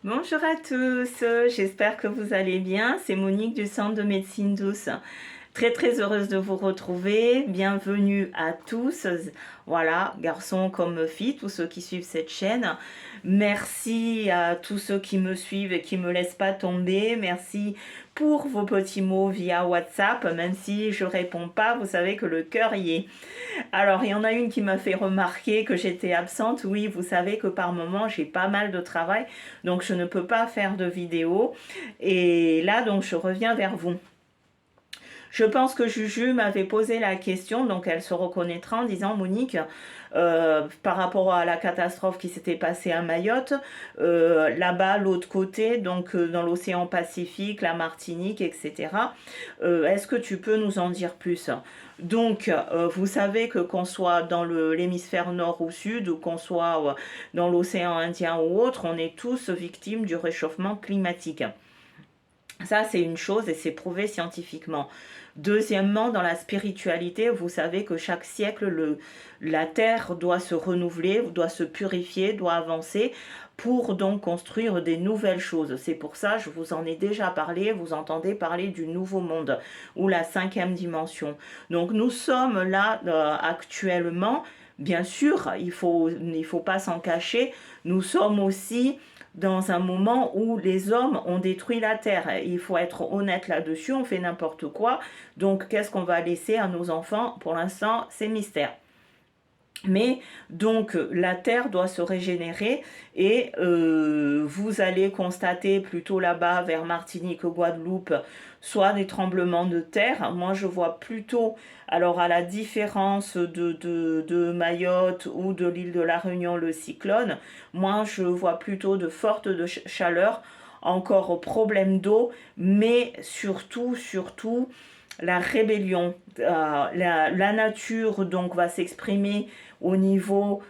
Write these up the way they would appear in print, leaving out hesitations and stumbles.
Bonjour à tous, j'espère que vous allez bien. C'est Monique du Centre de médecine douce. Très heureuse de vous retrouver. Bienvenue à tous, voilà, garçons comme filles, tous ceux qui suivent cette chaîne. Merci à tous ceux qui me suivent et qui me laissent pas tomber. Merci pour vos petits mots via WhatsApp, même si je réponds pas, vous savez que le cœur y est. Alors, il y en a une qui m'a fait remarquer que j'étais absente. Oui, vous savez que par moment, j'ai pas mal de travail, donc je ne peux pas faire de vidéo. Et là, donc, je reviens vers vous. Je pense que Juju m'avait posé la question, donc elle se reconnaîtra en disant Monique, par rapport à la catastrophe qui s'était passée à Mayotte, là-bas, l'autre côté, donc dans l'océan Pacifique, la Martinique, etc. Est-ce que tu peux nous en dire plus? Donc, vous savez que qu'on soit dans l'hémisphère nord ou sud, ou qu'on soit dans l'océan Indien ou autre, on est tous victimes du réchauffement climatique. Ça, c'est une chose et c'est prouvé scientifiquement. Deuxièmement, dans la spiritualité, vous savez que chaque siècle, la Terre doit se renouveler, doit se purifier, doit avancer pour donc construire des nouvelles choses. C'est pour ça, je vous en ai déjà parlé, vous entendez parler du nouveau monde ou la cinquième dimension. Donc nous sommes là actuellement, bien sûr, il faut pas s'en cacher, nous sommes aussi dans un moment où les hommes ont détruit la terre. Il faut être honnête là-dessus, on fait n'importe quoi. Donc qu'est-ce qu'on va laisser à nos enfants? Pour l'instant, c'est mystère. Mais donc la terre doit se régénérer et vous allez constater plutôt là-bas vers Martinique, Guadeloupe, soit des tremblements de terre. Moi je vois plutôt, alors à la différence de Mayotte ou de l'île de la Réunion, le cyclone, moi je vois plutôt de fortes chaleurs, encore problème d'eau, mais surtout la rébellion. La nature donc va s'exprimer au niveau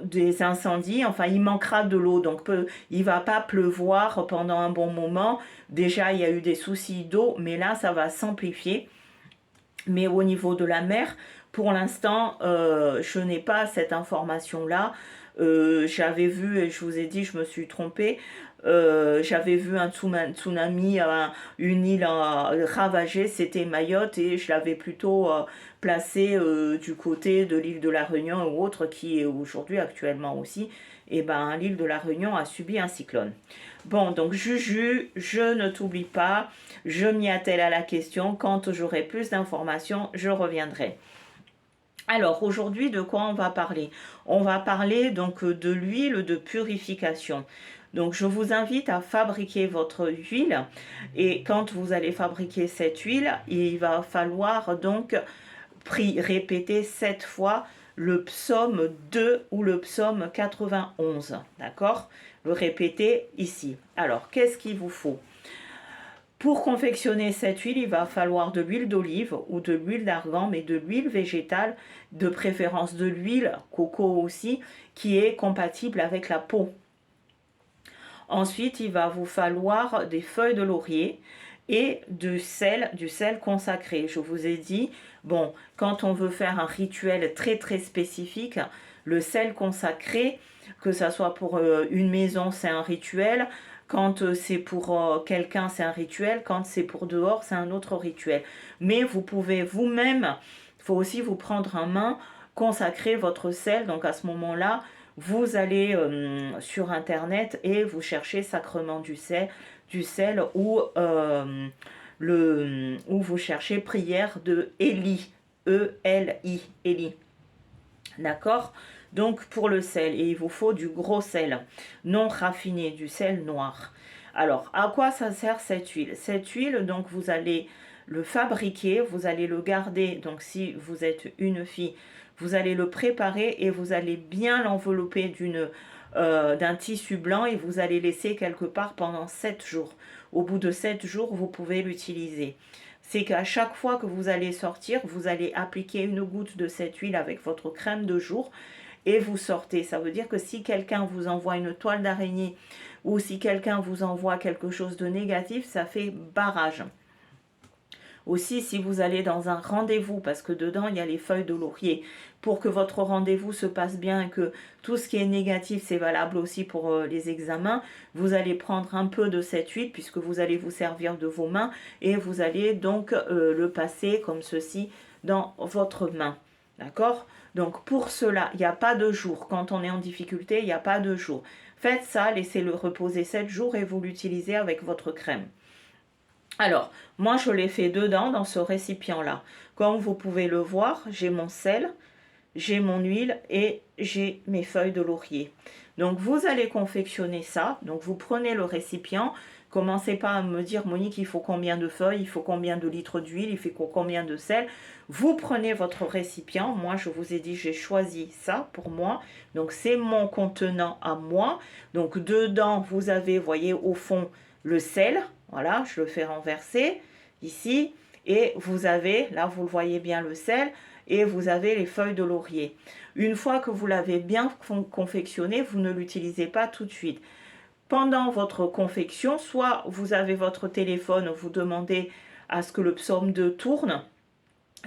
des incendies. Enfin, il manquera de l'eau, donc il va pas pleuvoir pendant un bon moment. Déjà, il y a eu des soucis d'eau, mais là, ça va s'amplifier. Mais au niveau de la mer, pour l'instant, je n'ai pas cette information-là. J'avais vu, et je vous ai dit, je me suis trompée, j'avais vu un tsunami, une île ravagée, c'était Mayotte, et je l'avais plutôt placé du côté de l'île de la Réunion ou autre, qui est aujourd'hui actuellement aussi. Et ben, l'île de la Réunion a subi un cyclone. Bon, donc Juju, je ne t'oublie pas, je m'y attelle à la question. Quand j'aurai plus d'informations, je reviendrai. Alors aujourd'hui, de quoi on va parler? On va parler donc de l'huile de purification. Donc je vous invite à fabriquer votre huile et quand vous allez fabriquer cette huile, il va falloir donc répéter 7 fois le psaume 2 ou le psaume 91. D'accord? Le répéter ici. Alors, qu'est-ce qu'il vous faut? Pour confectionner cette huile, il va falloir de l'huile d'olive ou de l'huile d'argan, mais de l'huile végétale, de préférence de l'huile coco aussi, qui est compatible avec la peau. Ensuite, il va vous falloir des feuilles de laurier et du sel consacré. Je vous ai dit, bon, quand on veut faire un rituel très spécifique, le sel consacré, que ça soit pour une maison, c'est un rituel. Quand c'est pour quelqu'un, c'est un rituel. Quand c'est pour dehors, c'est un autre rituel. Mais vous pouvez vous-même, il faut aussi vous prendre en main, consacrer votre sel. Donc à ce moment-là, vous allez sur Internet et vous cherchez sacrement du sel ou, ou vous cherchez prière de Élie, E-L-I, Élie. D'accord? Donc pour le sel, et il vous faut du gros sel, non raffiné, du sel noir. Alors, à quoi ça sert cette huile? Cette huile, donc vous allez le fabriquer, vous allez le garder, donc si vous êtes une fille, vous allez le préparer et vous allez bien l'envelopper d'un tissu blanc et vous allez laisser quelque part pendant 7 jours. Au bout de 7 jours, vous pouvez l'utiliser. C'est qu'à chaque fois que vous allez sortir, vous allez appliquer une goutte de cette huile avec votre crème de jour et vous sortez. Ça veut dire que si quelqu'un vous envoie une toile d'araignée ou si quelqu'un vous envoie quelque chose de négatif, ça fait barrage. Aussi, si vous allez dans un rendez-vous, parce que dedans, il y a les feuilles de laurier, pour que votre rendez-vous se passe bien et que tout ce qui est négatif, c'est valable aussi pour les examens, vous allez prendre un peu de cette huile, puisque vous allez vous servir de vos mains, et vous allez donc le passer comme ceci dans votre main. D'accord? Donc pour cela, il n'y a pas de jour. Quand on est en difficulté, il n'y a pas de jour. Faites ça, laissez-le reposer 7 jours et vous l'utilisez avec votre crème. Alors, moi je l'ai fait dedans, dans ce récipient-là. Comme vous pouvez le voir, j'ai mon sel, j'ai mon huile et j'ai mes feuilles de laurier. Donc vous allez confectionner ça. Donc vous prenez le récipient. Commencez pas à me dire, Monique, il faut combien de feuilles, il faut combien de litres d'huile, il faut combien de sel. Vous prenez votre récipient. Moi, je vous ai dit, j'ai choisi ça pour moi. Donc c'est mon contenant à moi. Donc dedans, vous avez, voyez, au fond, le sel. Voilà, je le fais renverser ici. Et vous avez, là, vous le voyez bien, le sel. Et vous avez les feuilles de laurier. Une fois que vous l'avez bien confectionné, vous ne l'utilisez pas tout de suite. Pendant votre confection, soit vous avez votre téléphone, vous demandez à ce que le psaume 2 tourne,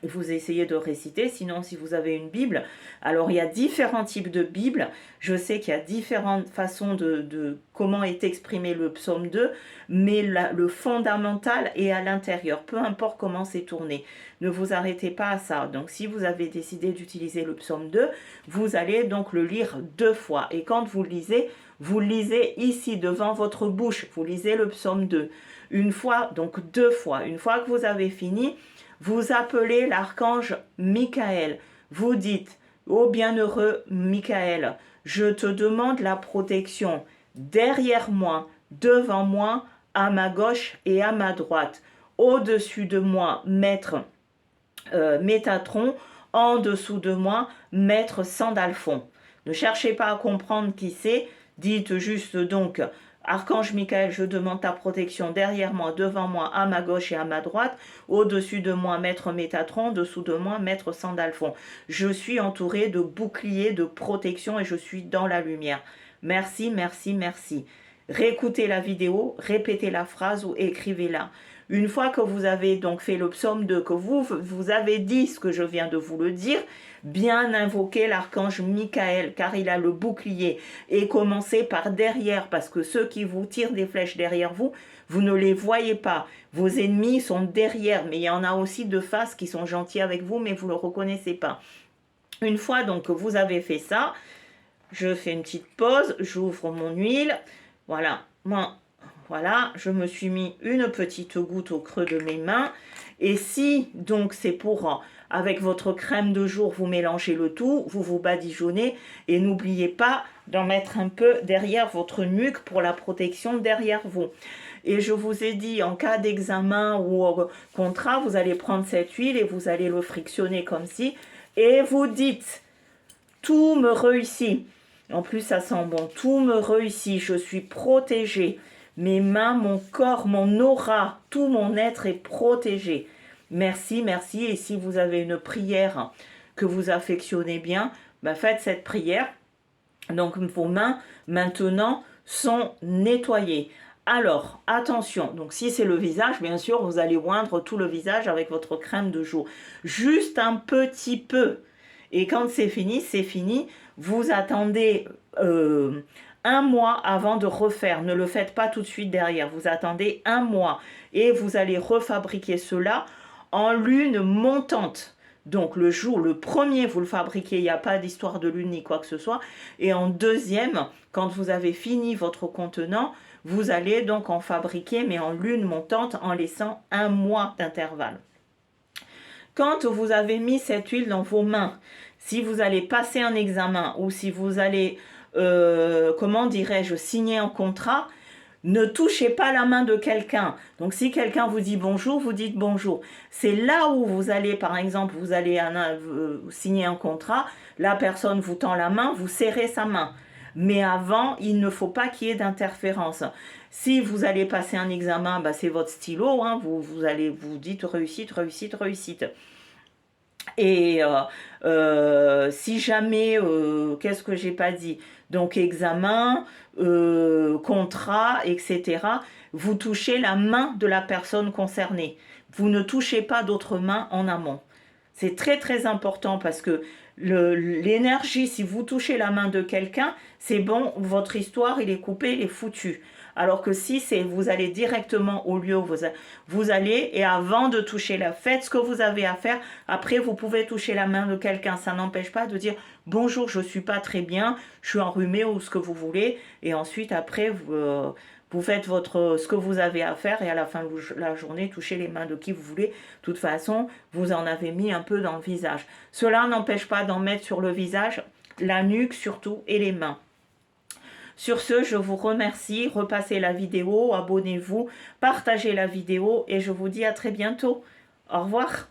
et vous essayez de réciter. Sinon, si vous avez une Bible, alors il y a différents types de Bibles. Je sais qu'il y a différentes façons de comment est exprimé le psaume 2, mais le fondamental est à l'intérieur, peu importe comment c'est tourné. Ne vous arrêtez pas à ça. Donc, si vous avez décidé d'utiliser le psaume 2, vous allez donc le lire 2 fois. Et quand vous le lisez ici, devant votre bouche. Vous lisez le psaume 2. Une fois, donc 2 fois. Une fois que vous avez fini, vous appelez l'archange Michael. Vous dites, ô bienheureux Michael, je te demande la protection derrière moi, devant moi, à ma gauche et à ma droite. Au-dessus de moi, maître Métatron, en dessous de moi, maître Sandalphon. Ne cherchez pas à comprendre qui c'est, dites juste donc, Archange Michael, je demande ta protection derrière moi, devant moi, à ma gauche et à ma droite, au-dessus de moi, maître Métatron, dessous de moi, maître Sandalphon. Je suis entouré de boucliers de protection et je suis dans la lumière. Merci, merci, merci. Réécoutez la vidéo, répétez la phrase ou écrivez-la. Une fois que vous avez donc fait le psaume 2, que vous avez dit ce que je viens de vous le dire, bien invoquer l'archange Michael, car il a le bouclier. Et commencez par derrière, parce que ceux qui vous tirent des flèches derrière vous, vous ne les voyez pas. Vos ennemis sont derrière, mais il y en a aussi de face qui sont gentils avec vous, mais vous ne le reconnaissez pas. Une fois donc que vous avez fait ça, je fais une petite pause, j'ouvre mon huile, voilà, voilà, je me suis mis une petite goutte au creux de mes mains. Et si donc c'est pour, avec votre crème de jour, vous mélangez le tout, vous vous badigeonnez et n'oubliez pas d'en mettre un peu derrière votre nuque pour la protection derrière vous. Et je vous ai dit, en cas d'examen ou contrat, vous allez prendre cette huile et vous allez le frictionner comme ci. Et vous dites, tout me réussit. En plus, ça sent bon. Tout me réussit, je suis protégée. Mes mains, mon corps, mon aura, tout mon être est protégé. Merci, merci. Et si vous avez une prière que vous affectionnez bien, ben faites cette prière. Donc vos mains, maintenant, sont nettoyées. Alors, attention, donc si c'est le visage, bien sûr, vous allez oindre tout le visage avec votre crème de jour. Juste un petit peu. Et quand c'est fini, vous attendez 1 mois avant de refaire. Ne le faites pas tout de suite derrière. Vous attendez 1 mois et vous allez refabriquer cela en lune montante. Donc le premier, vous le fabriquez, il n'y a pas d'histoire de lune ni quoi que ce soit. Et en deuxième, quand vous avez fini votre contenant, vous allez donc en fabriquer, mais en lune montante, en laissant 1 mois d'intervalle. Quand vous avez mis cette huile dans vos mains, si vous allez passer un examen ou si vous allez, comment dirais-je, signer un contrat, ne touchez pas la main de quelqu'un. Donc si quelqu'un vous dit bonjour, vous dites bonjour. C'est là où vous allez, par exemple, vous allez signer un contrat, la personne vous tend la main, vous serrez sa main. Mais avant, il ne faut pas qu'il y ait d'interférence. Si vous allez passer un examen, bah, c'est votre stylo, hein, vous allez vous dites réussite, réussite, réussite. Et si jamais, qu'est-ce que j'ai pas dit? Donc examen, contrat, etc. Vous touchez la main de la personne concernée. vous ne touchez pas d'autres mains en amont. C'est très très important parce que l'énergie, si vous touchez la main de quelqu'un, c'est bon, votre histoire, il est coupé, il est foutu. Alors que si c'est vous allez directement au lieu où vous allez et avant de toucher faites ce que vous avez à faire. Après, vous pouvez toucher la main de quelqu'un. Ça n'empêche pas de dire bonjour, je suis pas très bien, je suis enrhumé ou ce que vous voulez. Et ensuite, après, vous faites ce que vous avez à faire et à la fin de la journée, touchez les mains de qui vous voulez. De toute façon, vous en avez mis un peu dans le visage. Cela n'empêche pas d'en mettre sur le visage, la nuque surtout et les mains. Sur ce, je vous remercie. Repassez la vidéo, abonnez-vous, partagez la vidéo et je vous dis à très bientôt. Au revoir.